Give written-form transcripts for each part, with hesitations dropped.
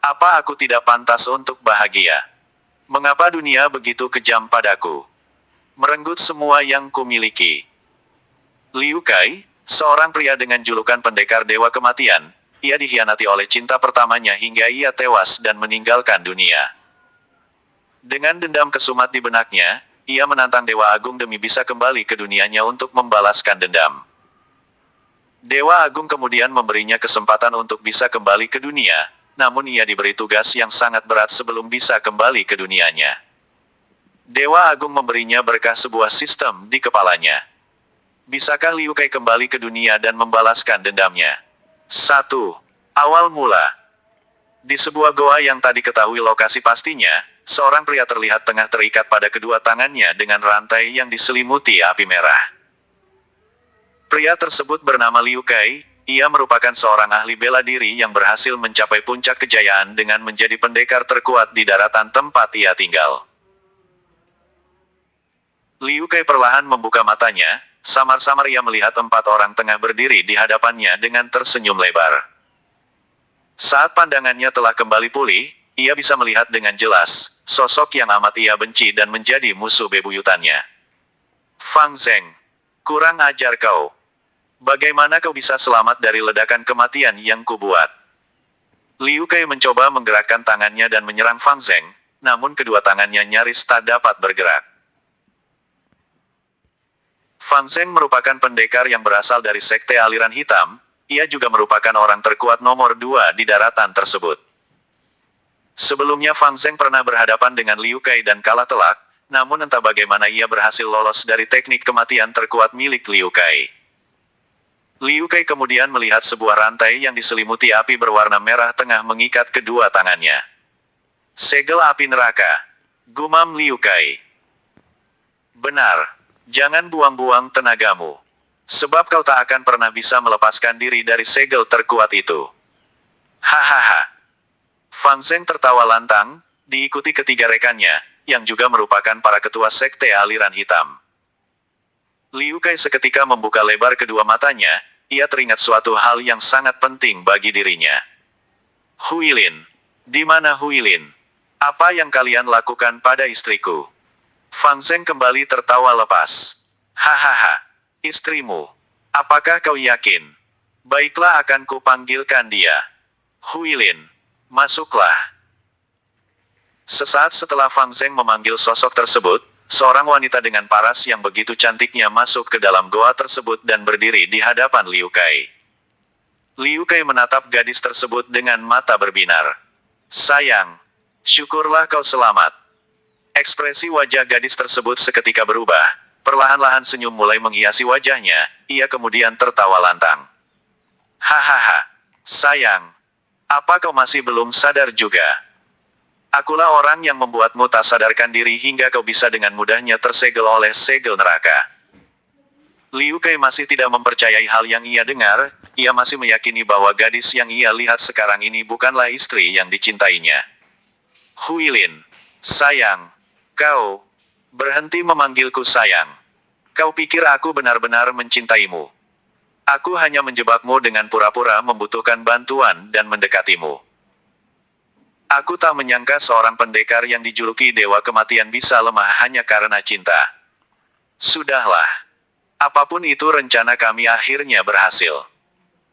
Apa aku tidak pantas untuk bahagia? Mengapa dunia begitu kejam padaku? Merenggut semua yang kumiliki. Liu Kai, seorang pria dengan julukan pendekar dewa kematian, ia dikhianati oleh cinta pertamanya hingga ia tewas dan meninggalkan dunia. Dengan dendam kesumat di benaknya, ia menantang Dewa Agung demi bisa kembali ke dunianya untuk membalaskan dendam. Dewa Agung kemudian memberinya kesempatan untuk bisa kembali ke dunia, namun ia diberi tugas yang sangat berat sebelum bisa kembali ke dunianya. Dewa Agung memberinya berkah sebuah sistem di kepalanya. Bisakah Liu Kai kembali ke dunia dan membalaskan dendamnya? 1. Awal mula. Di sebuah goa yang tak diketahui lokasi pastinya, seorang pria terlihat tengah terikat pada kedua tangannya dengan rantai yang diselimuti api merah. Pria tersebut bernama Liu Kai, ia merupakan seorang ahli bela diri yang berhasil mencapai puncak kejayaan dengan menjadi pendekar terkuat di daratan tempat ia tinggal. Liu Kai perlahan membuka matanya, samar-samar ia melihat 4 orang tengah berdiri di hadapannya dengan tersenyum lebar. Saat pandangannya telah kembali pulih, ia bisa melihat dengan jelas, sosok yang amat ia benci dan menjadi musuh bebuyutannya. Fang Zheng, kurang ajar kau. Bagaimana kau bisa selamat dari ledakan kematian yang kubuat? Liu Kai mencoba menggerakkan tangannya dan menyerang Fang Zheng, namun kedua tangannya nyaris tak dapat bergerak. Fang Zheng merupakan pendekar yang berasal dari sekte aliran hitam, ia juga merupakan orang terkuat nomor 2 di daratan tersebut. Sebelumnya Fang Zheng pernah berhadapan dengan Liu Kai dan kalah telak, namun entah bagaimana ia berhasil lolos dari teknik kematian terkuat milik Liu Kai. Liu Kai kemudian melihat sebuah rantai yang diselimuti api berwarna merah tengah mengikat kedua tangannya. Segel api neraka, gumam Liu Kai. Benar, jangan buang-buang tenagamu. Sebab kau tak akan pernah bisa melepaskan diri dari segel terkuat itu. Hahaha. Fang Zheng tertawa lantang, diikuti ketiga rekannya, yang juga merupakan para ketua sekte aliran hitam. Liu Kai seketika membuka lebar kedua matanya, ia teringat suatu hal yang sangat penting bagi dirinya. Huilin. Di mana Huilin? Apa yang kalian lakukan pada istriku? Fang Zheng kembali tertawa lepas. Hahaha. Istrimu. Apakah kau yakin? Baiklah akan kupanggilkan dia. Huilin. Masuklah. Sesaat setelah Fang Zheng memanggil sosok tersebut, seorang wanita dengan paras yang begitu cantiknya masuk ke dalam goa tersebut dan berdiri di hadapan Liu Kai. Liu Kai menatap gadis tersebut dengan mata berbinar. Sayang, syukurlah kau selamat. Ekspresi wajah gadis tersebut seketika berubah, perlahan-lahan senyum mulai menghiasi wajahnya, ia kemudian tertawa lantang. Hahaha, sayang, apa kau masih belum sadar juga? Akulah orang yang membuatmu tak sadarkan diri hingga kau bisa dengan mudahnya tersegel oleh segel neraka. Liu Kai masih tidak mempercayai hal yang ia dengar, ia masih meyakini bahwa gadis yang ia lihat sekarang ini bukanlah istri yang dicintainya. Huilin, sayang, kau berhenti memanggilku sayang. Kau pikir aku benar-benar mencintaimu? Aku hanya menjebakmu dengan pura-pura membutuhkan bantuan dan mendekatimu. Aku tak menyangka seorang pendekar yang dijuluki Dewa Kematian bisa lemah hanya karena cinta. Sudahlah. Apapun itu rencana kami akhirnya berhasil.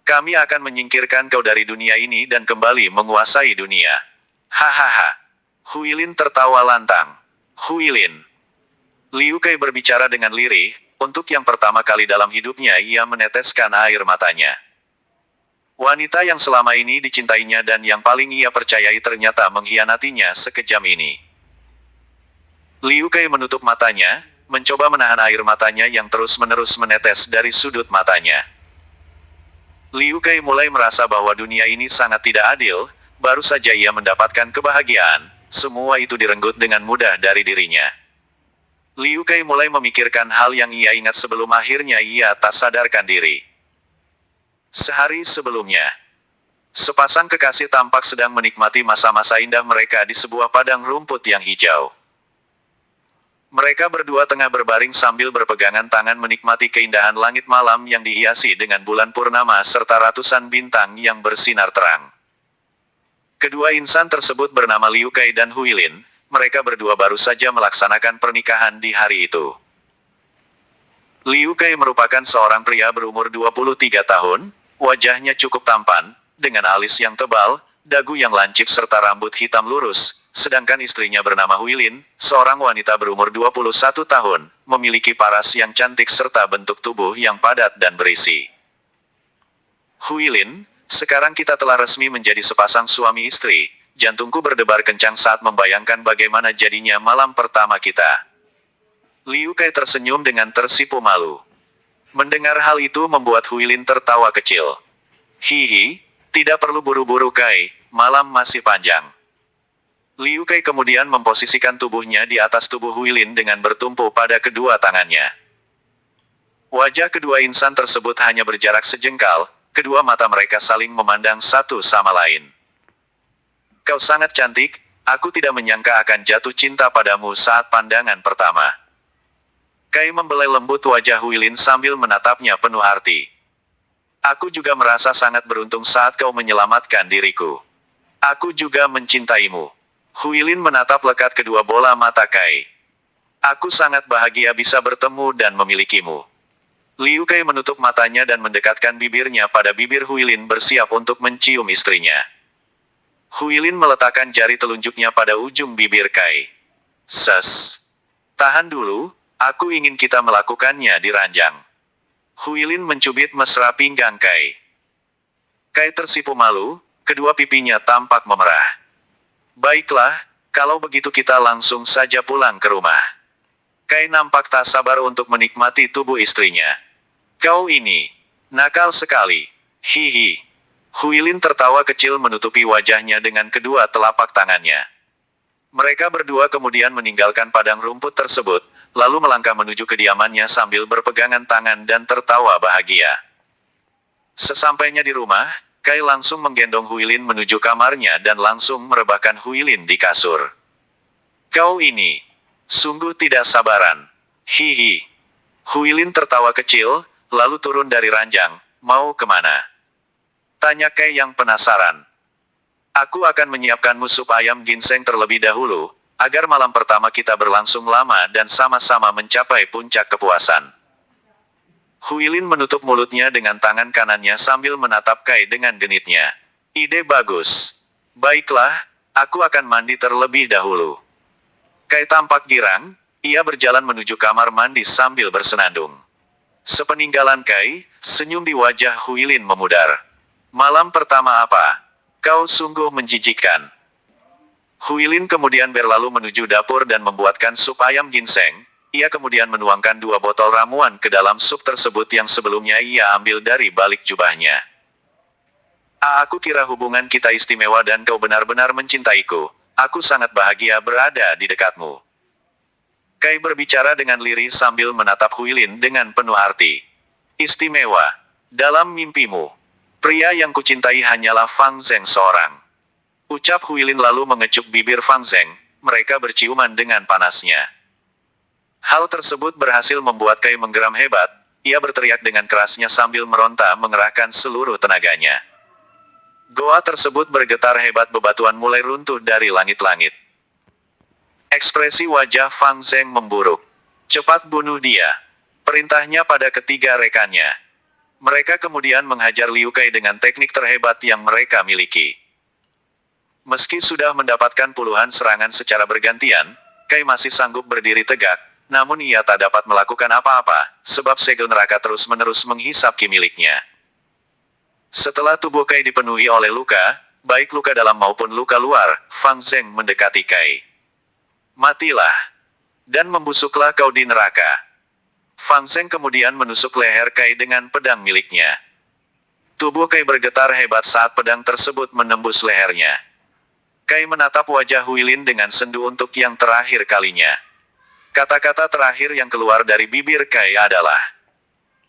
Kami akan menyingkirkan kau dari dunia ini dan kembali menguasai dunia. Hahaha. Huilin tertawa lantang. Huilin. Liu Kai berbicara dengan lirih, untuk yang pertama kali dalam hidupnya ia meneteskan air matanya. Wanita yang selama ini dicintainya dan yang paling ia percayai ternyata mengkhianatinya sekejam ini. Liu Kai menutup matanya, mencoba menahan air matanya yang terus-menerus menetes dari sudut matanya. Liu Kai mulai merasa bahwa dunia ini sangat tidak adil, baru saja ia mendapatkan kebahagiaan, semua itu direnggut dengan mudah dari dirinya. Liu Kai mulai memikirkan hal yang ia ingat sebelum akhirnya ia tak sadarkan diri. Sehari sebelumnya, sepasang kekasih tampak sedang menikmati masa-masa indah mereka di sebuah padang rumput yang hijau. Mereka berdua tengah berbaring sambil berpegangan tangan menikmati keindahan langit malam yang dihiasi dengan bulan purnama serta ratusan bintang yang bersinar terang. Kedua insan tersebut bernama Liu Kai dan Huilin, mereka berdua baru saja melaksanakan pernikahan di hari itu. Liu Kai merupakan seorang pria berumur 23 tahun, wajahnya cukup tampan, dengan alis yang tebal, dagu yang lancip serta rambut hitam lurus, sedangkan istrinya bernama Huilin, seorang wanita berumur 21 tahun, memiliki paras yang cantik serta bentuk tubuh yang padat dan berisi. Huilin, sekarang kita telah resmi menjadi sepasang suami istri. Jantungku berdebar kencang saat membayangkan bagaimana jadinya malam pertama kita. Liu Kai tersenyum dengan tersipu malu. Mendengar hal itu membuat Huilin tertawa kecil. Hihi, tidak perlu buru-buru Kai, malam masih panjang. Liu Kai kemudian memposisikan tubuhnya di atas tubuh Huilin dengan bertumpu pada kedua tangannya. Wajah kedua insan tersebut hanya berjarak sejengkal. Kedua mata mereka saling memandang satu sama lain. Kau sangat cantik, aku tidak menyangka akan jatuh cinta padamu saat pandangan pertama. Kai membelai lembut wajah Huilin sambil menatapnya penuh arti. Aku juga merasa sangat beruntung saat kau menyelamatkan diriku. Aku juga mencintaimu. Huilin menatap lekat kedua bola mata Kai. Aku sangat bahagia bisa bertemu dan memilikimu. Liu Kai menutup matanya dan mendekatkan bibirnya pada bibir Huilin bersiap untuk mencium istrinya. Huilin meletakkan jari telunjuknya pada ujung bibir Kai. Ses. Tahan dulu, aku ingin kita melakukannya di ranjang. Huilin mencubit mesra pinggang Kai. Kai tersipu malu, kedua pipinya tampak memerah. Baiklah, kalau begitu kita langsung saja pulang ke rumah. Kai nampak tak sabar untuk menikmati tubuh istrinya. Kau ini, nakal sekali. Hihi. Huilin tertawa kecil menutupi wajahnya dengan kedua telapak tangannya. Mereka berdua kemudian meninggalkan padang rumput tersebut, lalu melangkah menuju kediamannya sambil berpegangan tangan dan tertawa bahagia. Sesampainya di rumah, Kai langsung menggendong Huilin menuju kamarnya dan langsung merebahkan Huilin di kasur. Kau ini, sungguh tidak sabaran. Hihi. Huilin tertawa kecil, lalu turun dari ranjang. Mau kemana? Tanya Kai yang penasaran. Aku akan menyiapkanmu sup ayam ginseng terlebih dahulu, agar malam pertama kita berlangsung lama dan sama-sama mencapai puncak kepuasan. Huilin menutup mulutnya dengan tangan kanannya sambil menatap Kai dengan genitnya. Ide bagus. Baiklah, aku akan mandi terlebih dahulu. Kai tampak girang, ia berjalan menuju kamar mandi sambil bersenandung. Sepeninggalan Kai, senyum di wajah Huilin memudar. Malam pertama apa? Kau sungguh menjijikkan. Huilin kemudian berlalu menuju dapur dan membuatkan sup ayam ginseng. Ia kemudian menuangkan 2 botol ramuan ke dalam sup tersebut yang sebelumnya ia ambil dari balik jubahnya. Aku kira hubungan kita istimewa dan kau benar-benar mencintaiku. Aku sangat bahagia berada di dekatmu. Kai berbicara dengan lirih sambil menatap Huilin dengan penuh arti. Istimewa. Dalam mimpimu, pria yang kucintai hanyalah Fang Zheng seorang. Ucap Huilin lalu mengecup bibir Fang Zheng, mereka berciuman dengan panasnya. Hal tersebut berhasil membuat Kai menggeram hebat, ia berteriak dengan kerasnya sambil meronta mengerahkan seluruh tenaganya. Goa tersebut bergetar hebat, bebatuan mulai runtuh dari langit-langit. Ekspresi wajah Fang Zheng memburuk. Cepat bunuh dia. Perintahnya pada ketiga rekannya. Mereka kemudian menghajar Liu Kai dengan teknik terhebat yang mereka miliki. Meski sudah mendapatkan puluhan serangan secara bergantian, Kai masih sanggup berdiri tegak, namun ia tak dapat melakukan apa-apa, sebab segel neraka terus-menerus menghisap ki miliknya. Setelah tubuh Kai dipenuhi oleh luka, baik luka dalam maupun luka luar, Fang Zheng mendekati Kai. Matilah. Dan membusuklah kau di neraka. Fang Zheng kemudian menusuk leher Kai dengan pedang miliknya. Tubuh Kai bergetar hebat saat pedang tersebut menembus lehernya. Kai menatap wajah Huilin dengan sendu untuk yang terakhir kalinya. Kata-kata terakhir yang keluar dari bibir Kai adalah,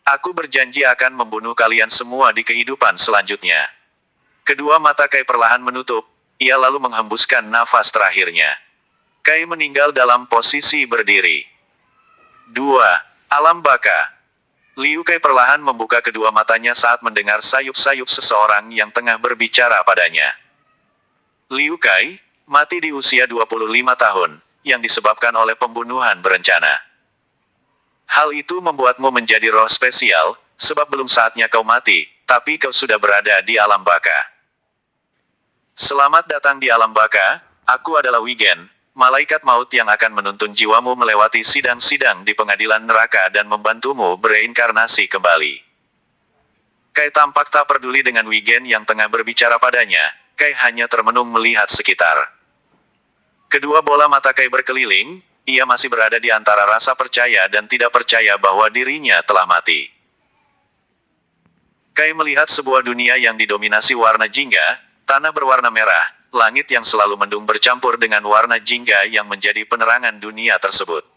aku berjanji akan membunuh kalian semua di kehidupan selanjutnya. Kedua mata Kai perlahan menutup, ia lalu menghembuskan nafas terakhirnya. Kai meninggal dalam posisi berdiri. 2. Alam baka. Liu Kai perlahan membuka kedua matanya saat mendengar sayup-sayup seseorang yang tengah berbicara padanya. Liu Kai, mati di usia 25 tahun, yang disebabkan oleh pembunuhan berencana. Hal itu membuatmu menjadi roh spesial, sebab belum saatnya kau mati, tapi kau sudah berada di alam baka. Selamat datang di alam baka, aku adalah Wigen, malaikat maut yang akan menuntun jiwamu melewati sidang-sidang di pengadilan neraka dan membantumu bereinkarnasi kembali. Kai tampak tak peduli dengan Wigen yang tengah berbicara padanya, Kai hanya termenung melihat sekitar. Kedua bola mata Kai berkeliling, ia masih berada di antara rasa percaya dan tidak percaya bahwa dirinya telah mati. Kai melihat sebuah dunia yang didominasi warna jingga, tanah berwarna merah, langit yang selalu mendung bercampur dengan warna jingga yang menjadi penerangan dunia tersebut.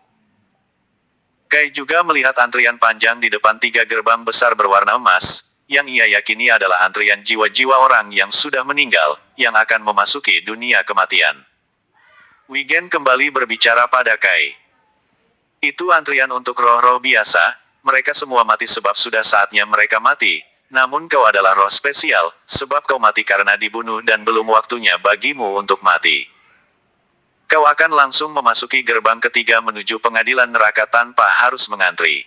Kai juga melihat antrian panjang di depan 3 gerbang besar berwarna emas, yang ia yakini adalah antrian jiwa-jiwa orang yang sudah meninggal, yang akan memasuki dunia kematian. Wigen kembali berbicara pada Kai. Itu antrian untuk roh-roh biasa, mereka semua mati sebab sudah saatnya mereka mati. Namun kau adalah roh spesial, sebab kau mati karena dibunuh dan belum waktunya bagimu untuk mati. Kau akan langsung memasuki gerbang ketiga menuju pengadilan neraka tanpa harus mengantri.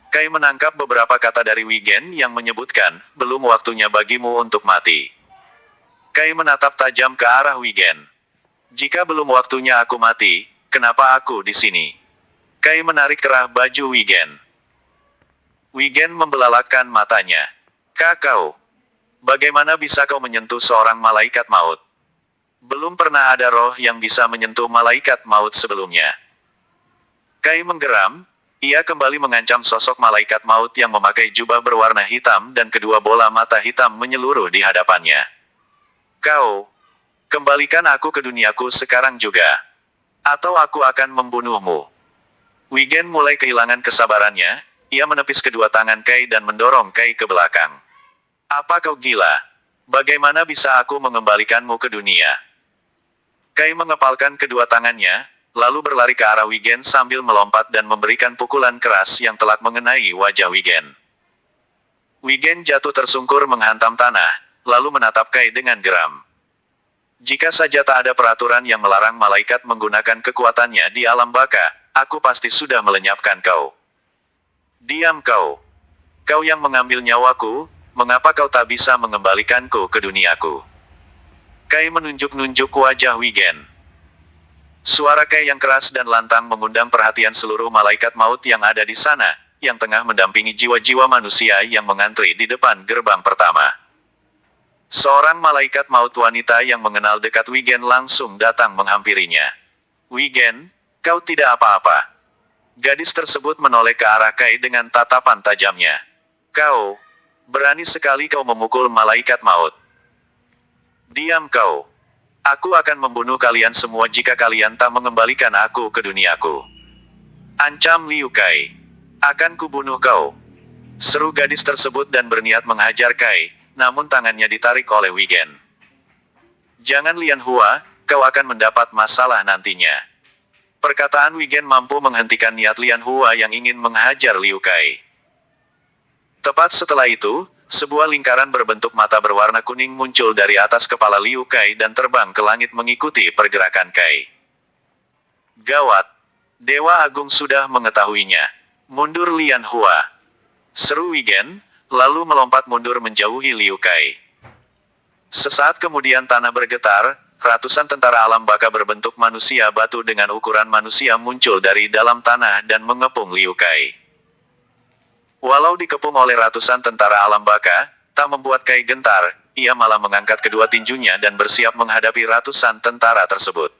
Kai menangkap beberapa kata dari Wigen yang menyebutkan, belum waktunya bagimu untuk mati. Kai menatap tajam ke arah Wigen. Jika belum waktunya aku mati, kenapa aku di sini? Kai menarik kerah baju Wigen. Wigen membelalakkan matanya. Kau, bagaimana bisa kau menyentuh seorang malaikat maut? Belum pernah ada roh yang bisa menyentuh malaikat maut sebelumnya. Kai menggeram, ia kembali mengancam sosok malaikat maut yang memakai jubah berwarna hitam dan kedua bola mata hitam menyeluruh di hadapannya. Kau, kembalikan aku ke duniaku sekarang juga. Atau aku akan membunuhmu. Wigen mulai kehilangan kesabarannya. Ia menepis kedua tangan Kai dan mendorong Kai ke belakang. Apa kau gila? Bagaimana bisa aku mengembalikanmu ke dunia? Kai mengepalkan kedua tangannya, lalu berlari ke arah Wigen sambil melompat dan memberikan pukulan keras yang telak mengenai wajah Wigen. Wigen jatuh tersungkur menghantam tanah, lalu menatap Kai dengan geram. Jika saja tak ada peraturan yang melarang malaikat menggunakan kekuatannya di alam baka, aku pasti sudah melenyapkan kau. Diam kau. Kau yang mengambil nyawaku, mengapa kau tak bisa mengembalikanku ke duniaku? Kai menunjuk-nunjuk wajah Wigen. Suara Kai yang keras dan lantang mengundang perhatian seluruh malaikat maut yang ada di sana, yang tengah mendampingi jiwa-jiwa manusia yang mengantri di depan gerbang pertama. Seorang malaikat maut wanita yang mengenal dekat Wigen langsung datang menghampirinya. Wigen, kau tidak apa-apa. Gadis tersebut menoleh ke arah Kai dengan tatapan tajamnya. Kau, berani sekali kau memukul malaikat maut. Diam kau. Aku akan membunuh kalian semua jika kalian tak mengembalikan aku ke duniaku. Ancam Liu Kai. Akan kubunuh kau. Seru gadis tersebut dan berniat menghajar Kai, namun tangannya ditarik oleh Wigen. Jangan Lian Hua, kau akan mendapat masalah nantinya. Perkataan Wigen mampu menghentikan niat Lian Hua yang ingin menghajar Liu Kai. Tepat setelah itu, sebuah lingkaran berbentuk mata berwarna kuning muncul dari atas kepala Liu Kai dan terbang ke langit mengikuti pergerakan Kai. Gawat! Dewa Agung sudah mengetahuinya. Mundur Lian Hua! Seru Wigen, lalu melompat mundur menjauhi Liu Kai. Sesaat kemudian tanah bergetar. Ratusan tentara alam baka berbentuk manusia batu dengan ukuran manusia muncul dari dalam tanah dan mengepung Liu Kai. Walau dikepung oleh ratusan tentara alam baka, tak membuat Kai gentar, ia malah mengangkat kedua tinjunya dan bersiap menghadapi ratusan tentara tersebut.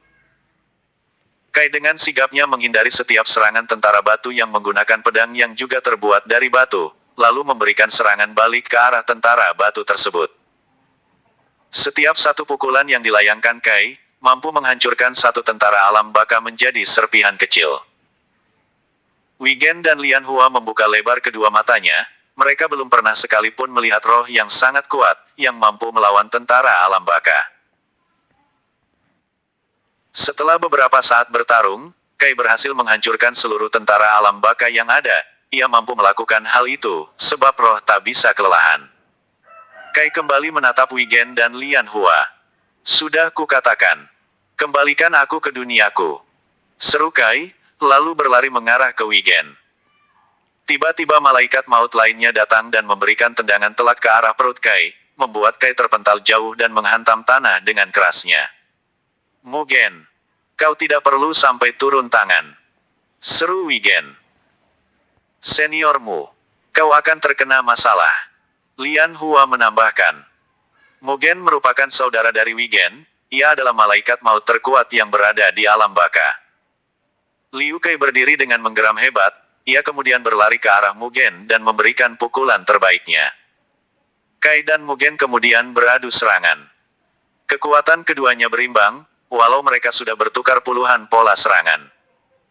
Kai dengan sigapnya menghindari setiap serangan tentara batu yang menggunakan pedang yang juga terbuat dari batu, lalu memberikan serangan balik ke arah tentara batu tersebut. Setiap satu pukulan yang dilayangkan Kai, mampu menghancurkan satu tentara alam baka menjadi serpihan kecil. Wigen dan Lian Hua membuka lebar kedua matanya, mereka belum pernah sekalipun melihat roh yang sangat kuat, yang mampu melawan tentara alam baka. Setelah beberapa saat bertarung, Kai berhasil menghancurkan seluruh tentara alam baka yang ada, ia mampu melakukan hal itu, sebab roh tak bisa kelelahan. Kai kembali menatap Wigen dan Lian Hua. Sudah kukatakan. Kembalikan aku ke duniaku. Seru Kai, lalu berlari mengarah ke Wigen. Tiba-tiba malaikat maut lainnya datang dan memberikan tendangan telak ke arah perut Kai, membuat Kai terpental jauh dan menghantam tanah dengan kerasnya. Mugen, kau tidak perlu sampai turun tangan. Seru Wigen. Seniormu, kau akan terkena masalah. Lian Hua menambahkan. Mugen merupakan saudara dari Wigen, ia adalah malaikat maut terkuat yang berada di alam baka. Liu Kai berdiri dengan menggeram hebat, ia kemudian berlari ke arah Mugen dan memberikan pukulan terbaiknya. Kai dan Mugen kemudian beradu serangan. Kekuatan keduanya berimbang, walau mereka sudah bertukar puluhan pola serangan.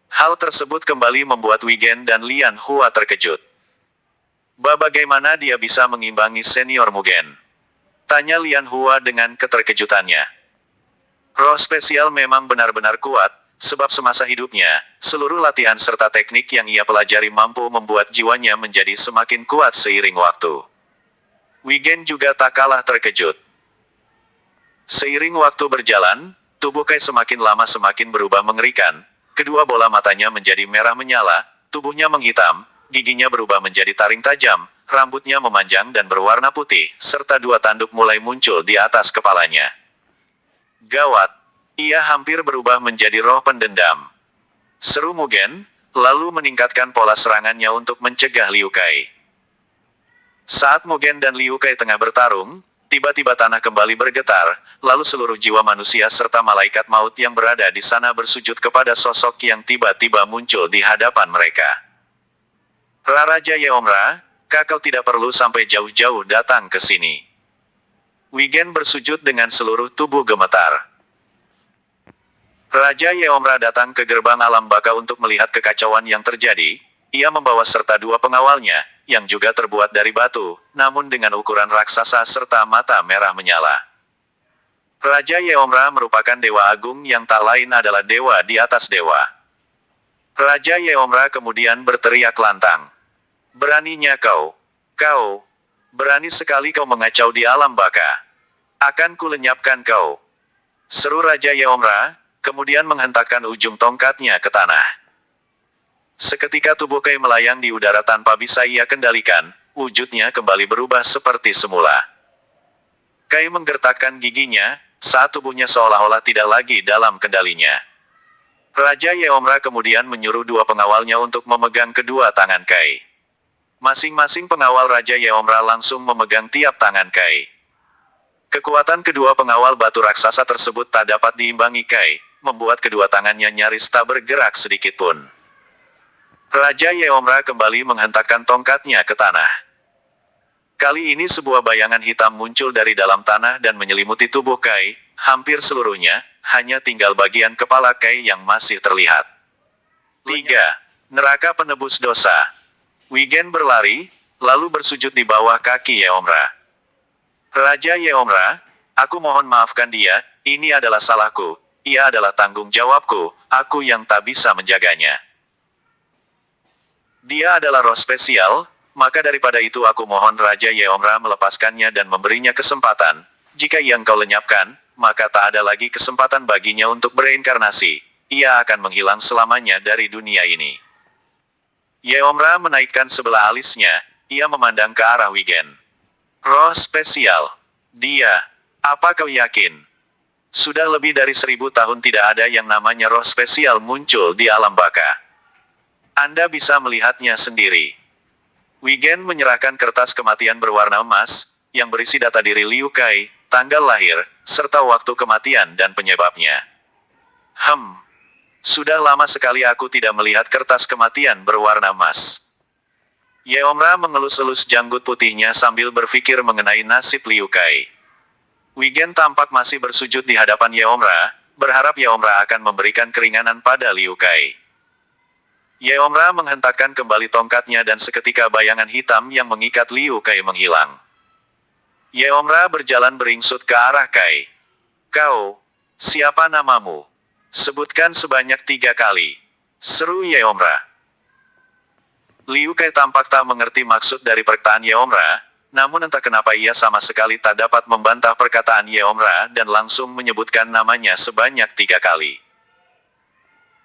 Hal tersebut kembali membuat Wigen dan Lian Hua terkejut. Bagaimana dia bisa mengimbangi senior Mugen? Tanya Lian Hua dengan keterkejutannya. Roh spesial memang benar-benar kuat, sebab semasa hidupnya, seluruh latihan serta teknik yang ia pelajari mampu membuat jiwanya menjadi semakin kuat seiring waktu. Wigen juga tak kalah terkejut. Seiring waktu berjalan, tubuh Kai semakin lama semakin berubah mengerikan, kedua bola matanya menjadi merah menyala, tubuhnya menghitam, giginya berubah menjadi taring tajam, rambutnya memanjang dan berwarna putih, serta dua tanduk mulai muncul di atas kepalanya. Gawat! Ia hampir berubah menjadi roh pendendam. Seru Mugen, lalu meningkatkan pola serangannya untuk mencegah Liu Kai. Saat Mugen dan Liu Kai tengah bertarung, tiba-tiba tanah kembali bergetar, lalu seluruh jiwa manusia serta malaikat maut yang berada di sana bersujud kepada sosok yang tiba-tiba muncul di hadapan mereka. Raja Yeomra, kau tidak perlu sampai jauh-jauh datang ke sini. Wigen bersujud dengan seluruh tubuh gemetar. Raja Yeomra datang ke gerbang alam baka untuk melihat kekacauan yang terjadi. Ia membawa serta dua pengawalnya, yang juga terbuat dari batu, namun dengan ukuran raksasa serta mata merah menyala. Raja Yeomra merupakan dewa agung yang tak lain adalah dewa di atas dewa. Raja Yeomra kemudian berteriak lantang. Beraninya kau, berani sekali kau mengacau di alam baka. Akan kulenyapkan kau. Seru Raja Yeomra, kemudian menghentakkan ujung tongkatnya ke tanah. Seketika tubuh Kai melayang di udara tanpa bisa ia kendalikan, wujudnya kembali berubah seperti semula. Kai menggertakkan giginya, saat tubuhnya seolah-olah tidak lagi dalam kendalinya. Raja Yeomra kemudian menyuruh dua pengawalnya untuk memegang kedua tangan Kai. Masing-masing pengawal Raja Yeomra langsung memegang tiap tangan Kai. Kekuatan kedua pengawal batu raksasa tersebut tak dapat diimbangi Kai, membuat kedua tangannya nyaris tak bergerak sedikitpun. Raja Yeomra kembali menghentakkan tongkatnya ke tanah. Kali ini sebuah bayangan hitam muncul dari dalam tanah dan menyelimuti tubuh Kai, hampir seluruhnya, hanya tinggal bagian kepala Kai yang masih terlihat. 3. Neraka penebus dosa. Wigen berlari, lalu bersujud di bawah kaki Yeomra. Raja Yeomra, aku mohon maafkan dia, ini adalah salahku, ia adalah tanggung jawabku, aku yang tak bisa menjaganya. Dia adalah roh spesial, maka daripada itu aku mohon Raja Yeomra melepaskannya dan memberinya kesempatan. Jika ia engkau lenyapkan, maka tak ada lagi kesempatan baginya untuk bereinkarnasi. Ia akan menghilang selamanya dari dunia ini. Yeomra menaikkan sebelah alisnya, ia memandang ke arah Wigen. Roh spesial. Dia. Apa kau yakin? Sudah lebih dari 1000 tahun tidak ada yang namanya roh spesial muncul di alam baka. Anda bisa melihatnya sendiri. Wigen menyerahkan kertas kematian berwarna emas, yang berisi data diri Liu Kai, tanggal lahir, serta waktu kematian dan penyebabnya. Sudah lama sekali aku tidak melihat kertas kematian berwarna emas. Yeomra mengelus-elus janggut putihnya sambil berpikir mengenai nasib Liu Kai. Wigen tampak masih bersujud di hadapan Yeomra, berharap Yeomra akan memberikan keringanan pada Liu Kai. Yeomra menghentakkan kembali tongkatnya dan seketika bayangan hitam yang mengikat Liu Kai menghilang. Yeomra berjalan beringsut ke arah Kai. Kau, siapa namamu? Sebutkan sebanyak 3 kali. Seru Yeomra. Liu Kai tampak tak mengerti maksud dari perkataan Yeomra, Namun entah kenapa ia sama sekali tak dapat membantah perkataan Yeomra dan langsung menyebutkan namanya sebanyak 3 kali.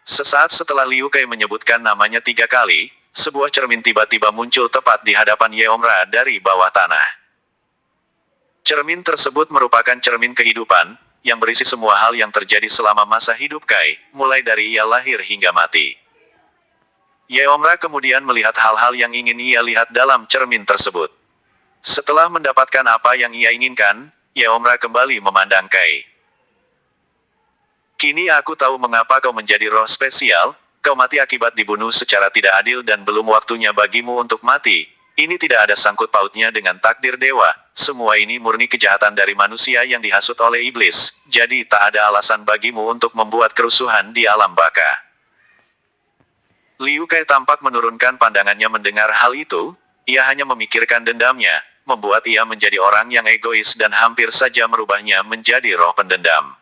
Sesaat setelah Liu Kai menyebutkan namanya 3 kali, sebuah cermin tiba-tiba muncul tepat di hadapan Yeomra dari bawah tanah. Cermin tersebut merupakan cermin kehidupan, yang berisi semua hal yang terjadi selama masa hidup Kai, mulai dari ia lahir hingga mati. Yeomra kemudian melihat hal-hal yang ingin ia lihat dalam cermin tersebut. Setelah mendapatkan apa yang ia inginkan, Yeomra kembali memandang Kai. Kini aku tahu mengapa kau menjadi roh spesial, kau mati akibat dibunuh secara tidak adil dan belum waktunya bagimu untuk mati. Ini tidak ada sangkut pautnya dengan takdir dewa, semua ini murni kejahatan dari manusia yang dihasut oleh iblis, jadi tak ada alasan bagimu untuk membuat kerusuhan di alam baka. Liu Kai tampak menurunkan pandangannya mendengar hal itu, ia hanya memikirkan dendamnya, membuat ia menjadi orang yang egois dan hampir saja merubahnya menjadi roh pendendam.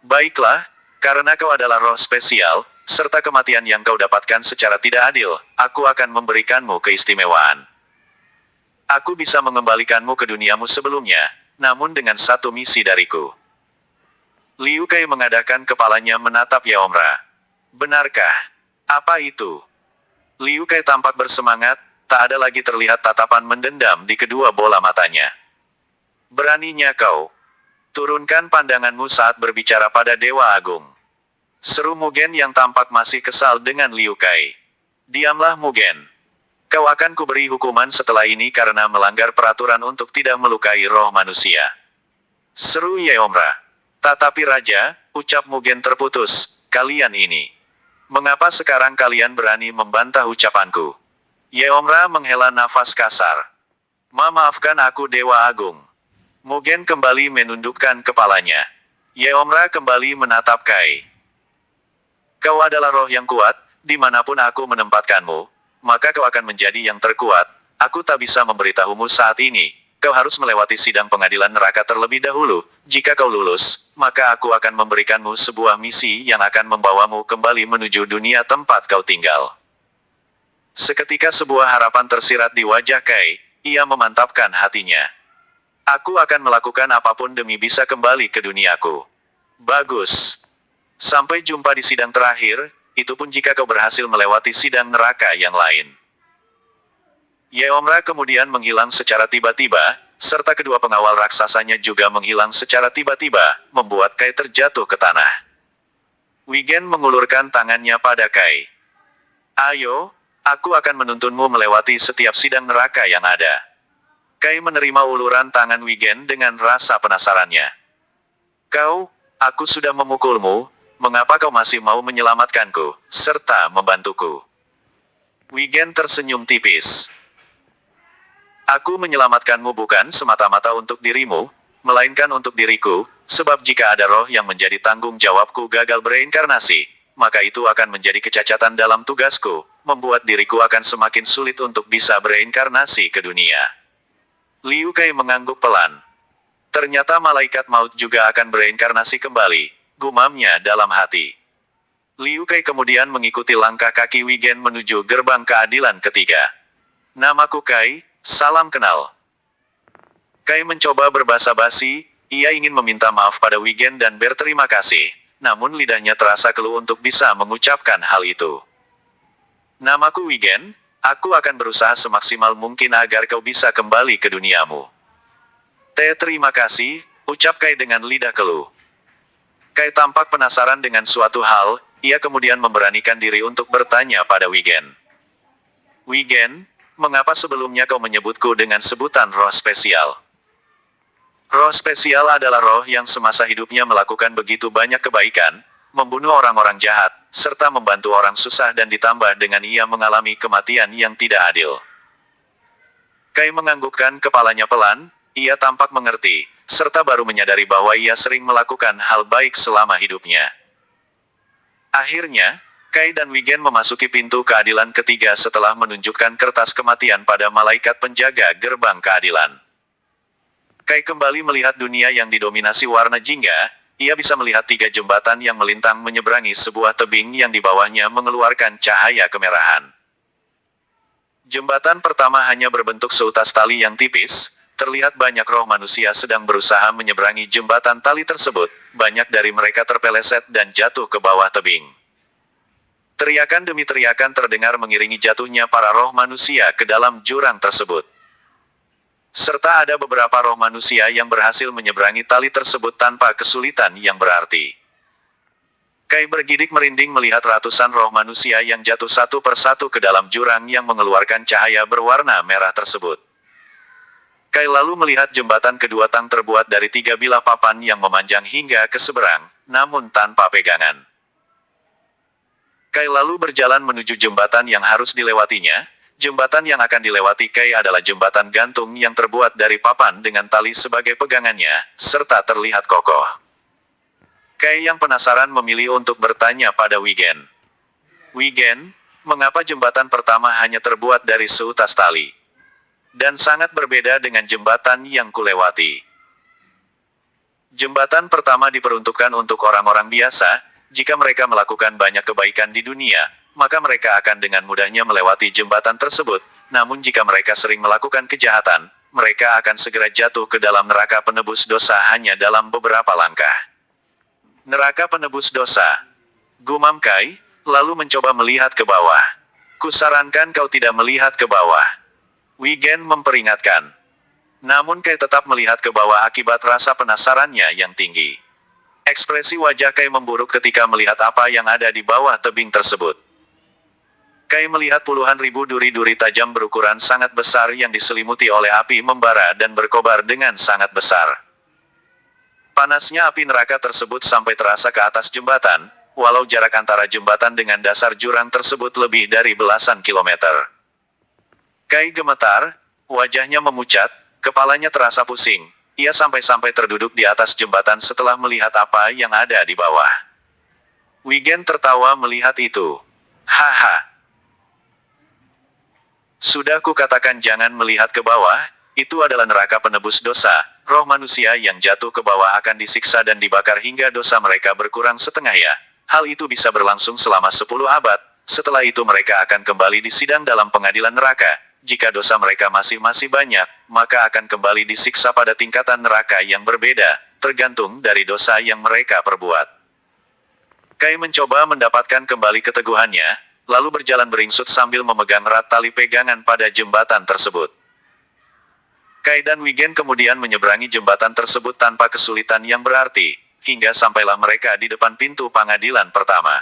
Baiklah, karena kau adalah roh spesial, serta kematian yang kau dapatkan secara tidak adil, aku akan memberikanmu keistimewaan. Aku bisa mengembalikanmu ke duniamu sebelumnya, namun dengan satu misi dariku. Liu Kai mengadahkan kepalanya menatap Yeomra. Benarkah? Apa itu? Liu Kai tampak bersemangat, tak ada lagi terlihat tatapan mendendam di kedua bola matanya. Beraninya kau turunkan pandanganmu saat berbicara pada Dewa Agung. Seru Mugen yang tampak masih kesal dengan Liu Kai. Diamlah Mugen. Kau akan kuberi hukuman setelah ini karena melanggar peraturan untuk tidak melukai roh manusia. Seru Yeomra. Tetapi Raja, ucap Mugen terputus, kalian ini. Mengapa sekarang kalian berani membantah ucapanku? Yeomra menghela nafas kasar. Maafkan aku Dewa Agung. Mugen kembali menundukkan kepalanya. Yeomra kembali menatap Kai. Kau adalah roh yang kuat, dimanapun aku menempatkanmu, maka kau akan menjadi yang terkuat. Aku tak bisa memberitahumu saat ini, kau harus melewati sidang pengadilan neraka terlebih dahulu. Jika kau lulus, maka aku akan memberikanmu sebuah misi yang akan membawamu kembali menuju dunia tempat kau tinggal. Seketika sebuah harapan tersirat di wajah Kai, ia memantapkan hatinya. Aku akan melakukan apapun demi bisa kembali ke duniaku. Bagus. Sampai jumpa di sidang terakhir, itu pun jika kau berhasil melewati sidang neraka yang lain. Yeomra kemudian menghilang secara tiba-tiba, serta kedua pengawal raksasanya juga menghilang secara tiba-tiba, membuat Kai terjatuh ke tanah. Wigen mengulurkan tangannya pada Kai. Ayo, aku akan menuntunmu melewati setiap sidang neraka yang ada. Kai menerima uluran tangan Wigen dengan rasa penasarannya. Aku sudah memukulmu, mengapa kau masih mau menyelamatkanku, serta membantuku? Wigen tersenyum tipis. Aku menyelamatkanmu bukan semata-mata untuk dirimu, melainkan untuk diriku, sebab jika ada roh yang menjadi tanggung jawabku gagal bereinkarnasi, maka itu akan menjadi kecacatan dalam tugasku, membuat diriku akan semakin sulit untuk bisa bereinkarnasi ke dunia. Liu Kai mengangguk pelan. Ternyata malaikat maut juga akan bereinkarnasi kembali, gumamnya dalam hati. Liu Kai kemudian mengikuti langkah kaki Wigen menuju gerbang keadilan ketiga. Namaku Kai, salam kenal. Kai mencoba berbasa-basi, ia ingin meminta maaf pada Wigen dan berterima kasih, namun lidahnya terasa keluh untuk bisa mengucapkan hal itu. Namaku Wigen. Aku akan berusaha semaksimal mungkin agar kau bisa kembali ke duniamu. Terima kasih, ucap Kai dengan lidah keluh. Kai tampak penasaran dengan suatu hal, ia kemudian memberanikan diri untuk bertanya pada Wigen. Wigen, mengapa sebelumnya kau menyebutku dengan sebutan roh spesial? Roh spesial adalah roh yang semasa hidupnya melakukan begitu banyak kebaikan, membunuh orang-orang jahat, serta membantu orang susah dan ditambah dengan ia mengalami kematian yang tidak adil. Kai menganggukkan kepalanya pelan, ia tampak mengerti, serta baru menyadari bahwa ia sering melakukan hal baik selama hidupnya. Akhirnya, Kai dan Wigen memasuki pintu keadilan ketiga setelah menunjukkan kertas kematian pada malaikat penjaga gerbang keadilan. Kai kembali melihat dunia yang didominasi warna jingga. Ia bisa melihat 3 jembatan yang melintang menyeberangi sebuah tebing yang di bawahnya mengeluarkan cahaya kemerahan. Jembatan pertama hanya berbentuk seutas tali yang tipis. Terlihat banyak roh manusia sedang berusaha menyeberangi jembatan tali tersebut. Banyak dari mereka terpeleset dan jatuh ke bawah tebing. Teriakan demi teriakan terdengar mengiringi jatuhnya para roh manusia ke dalam jurang tersebut. Serta ada beberapa roh manusia yang berhasil menyeberangi tali tersebut tanpa kesulitan yang berarti. Kai bergidik merinding melihat ratusan roh manusia yang jatuh satu persatu ke dalam jurang yang mengeluarkan cahaya berwarna merah tersebut. Kai lalu melihat jembatan kedua Tang terbuat dari 3 bilah papan yang memanjang hingga ke seberang, namun tanpa pegangan. Kai lalu berjalan menuju jembatan yang harus dilewatinya. Jembatan yang akan dilewati Kai adalah jembatan gantung yang terbuat dari papan dengan tali sebagai pegangannya, serta terlihat kokoh. Kai yang penasaran memilih untuk bertanya pada Wigen. Wigen, mengapa jembatan pertama hanya terbuat dari seutas tali? Dan sangat berbeda dengan jembatan yang kulewati. Jembatan pertama diperuntukkan untuk orang-orang biasa. Jika mereka melakukan banyak kebaikan di dunia, maka mereka akan dengan mudahnya melewati jembatan tersebut. Namun jika mereka sering melakukan kejahatan, mereka akan segera jatuh ke dalam neraka penebus dosa hanya dalam beberapa langkah. Neraka penebus dosa. Gumam Kai, lalu mencoba melihat ke bawah. Kusarankan kau tidak melihat ke bawah. Wigen memperingatkan. Namun Kai tetap melihat ke bawah akibat rasa penasarannya yang tinggi. Ekspresi wajah Kai memburuk ketika melihat apa yang ada di bawah tebing tersebut. Kai melihat puluhan ribu duri-duri tajam berukuran sangat besar yang diselimuti oleh api membara dan berkobar dengan sangat besar. Panasnya api neraka tersebut sampai terasa ke atas jembatan, walau jarak antara jembatan dengan dasar jurang tersebut lebih dari belasan kilometer. Kai gemetar, wajahnya memucat, kepalanya terasa pusing. Ia sampai-sampai terduduk di atas jembatan setelah melihat apa yang ada di bawah. Wigen tertawa melihat itu. Haha. Sudah kukatakan jangan melihat ke bawah, itu adalah neraka penebus dosa. Roh manusia yang jatuh ke bawah akan disiksa dan dibakar hingga dosa mereka berkurang setengah ya. Hal itu bisa berlangsung selama 10 abad. Setelah itu mereka akan kembali disidang dalam pengadilan neraka. Jika dosa mereka masih banyak, maka akan kembali disiksa pada tingkatan neraka yang berbeda, tergantung dari dosa yang mereka perbuat. Kai mencoba mendapatkan kembali keteguhannya, lalu berjalan beringsut sambil memegang erat tali pegangan pada jembatan tersebut. Kai dan Wigen kemudian menyeberangi jembatan tersebut tanpa kesulitan yang berarti, hingga sampailah mereka di depan pintu pengadilan pertama.